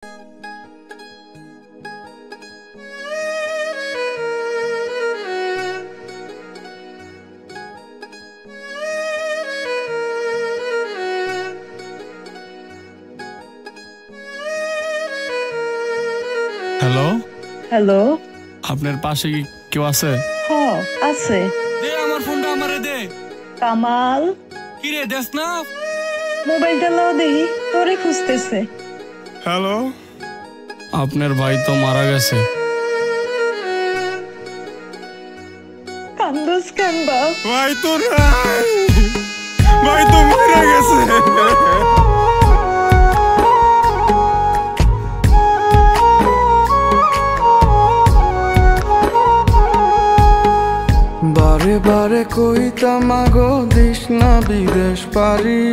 Hello hello, আপনার পাশে কি কেউ আছে? হ্যাঁ আছে। দে আমার ফোনটা আমারে দে। কামাল, কি রে দেখ না? মোবাইলটা লাও দেখি, তোরে খুঁজতেছে। হ্যালো, আপনার ভাই তো মারা গেছে। কান্দোস কেন বাপ? ভাই তো নাই, ভাই তো মারা গেছে। বারে বারে কইতাম আগো দিস না বিদেশ পারি,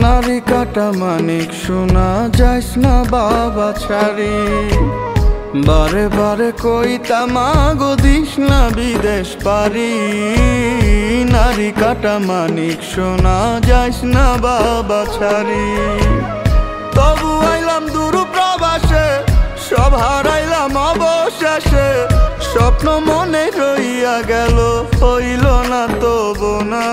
নারী কাটা মানিক সোনা যাইস না বাবা ছাড়ি। বারে বারে কইতাম আগো দিস না বিদেশ পারি, নারী কাটা মানিক সোনা যাইস না বাবা ছাড়ি। তবু আইলাম দূর প্রবাসে, সব হারাইলাম অবশেষে, স্বপ্ন মনে রইয়া গেল হইল না তবু না।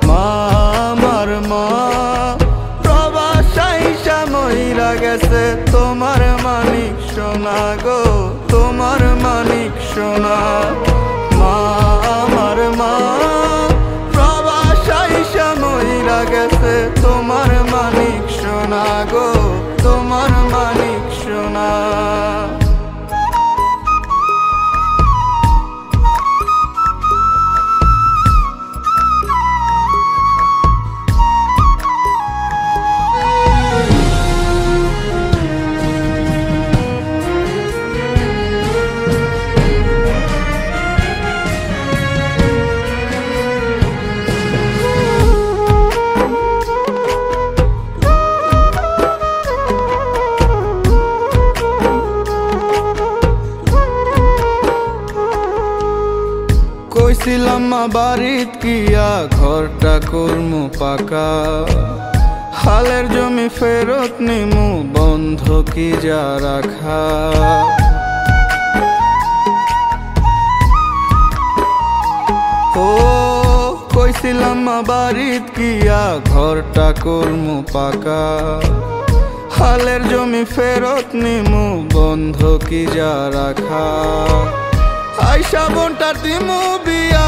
মা আমার মা প্রবাসাইসা মইরা গেছে, তোমার মানিক সোনা গো, তোমার মানিক সোনা। মা আমার মা প্রবাসাইসা মইরা গেছে, তোমার মানিক সোনা গো, তোমার মানিক সোনা। কইছিলাম মা বাড়িত কিয়া ঘরটা করমু পাকা, হালের জমি ফেরত নিমু বন্ধ কি যা রাখা। ও কইছিলাম মা বাড়িত কিয়া ঘরটা করমু পাকা, হালের জমি ফেরত নিমু বন্ধ কি যা রাখা। আইসা বোনটার দিমু বিয়া,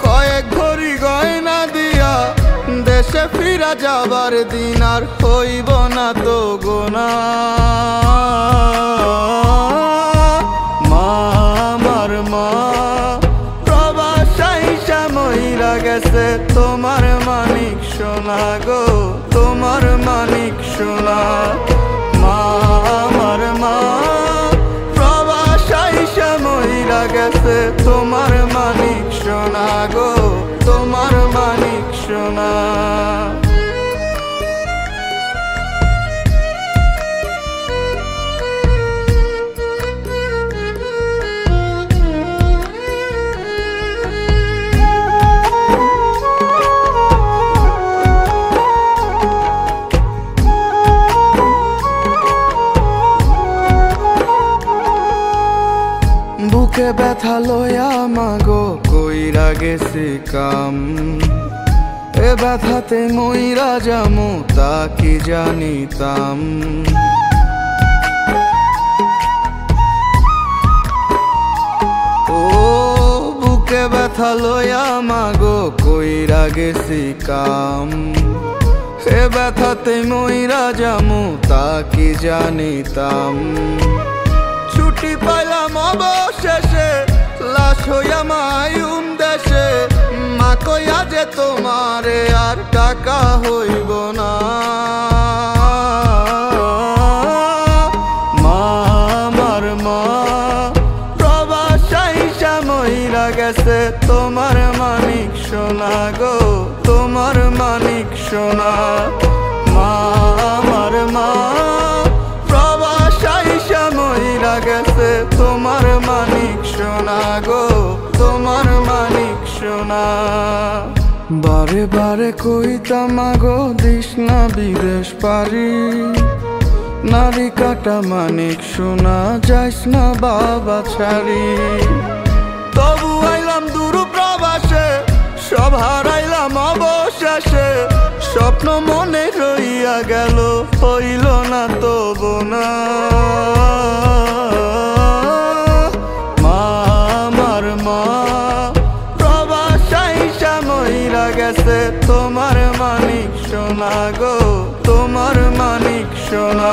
কয়েক ভরি গয়না দিয়া, দেশে ফিরা যাবার দিন আর হইব না তো গোনা। মা আমার মা প্রবাসাইসা মইরা গেছে, তোমার মানিক সোনা গো, তোমার মানিক সোনা। মা আমার মা প্রবাসাইসা মইরা গেছে, তোমার মানিক সোনা গো, তোমার মানিক সোনা। বুকে ব্যথা লয়া মাগো কইরা গেছি কাম, এ ব্যথাতে মইরা যামু তা কি জানিতাম। ও বুকে ব্যথা লয়া মাগো কইরা গেছি কাম, এ ব্যথাতে মইরা যামু তা কি জানিতাম। ছুটি পাইলাম অবশেষে, লাশ হইয়া মায়ুম দেশে, মা কইয়া যে তোমারে আর টাকা হইব না। মা আমার মা প্রবাসাইসা মইরা গেছে, তোমার মানিক সোনা গো, তোমার মানিক সোনা। মা আমার মা প্রবাসাইসা মইরা গেছে, তোমার মানিক সোনা গো, তোমার মানিক সোনা। বারে বারে বারে কইতাম আগো দিস না বিদেশ পারি, নারী কাটা মানিক সোনা যাইস না বাবা ছাড়ি। তবু আইলাম দূর প্রবাসে, সব হারাইলাম অবশেষে, স্বপ্ন মনে রইয়া গেল হইল না তবু না। মা আমার মা প্রবাসাইসা মইরা গেছে, তোমার মানিক সোনা গো, তোমার মানিক সোনা।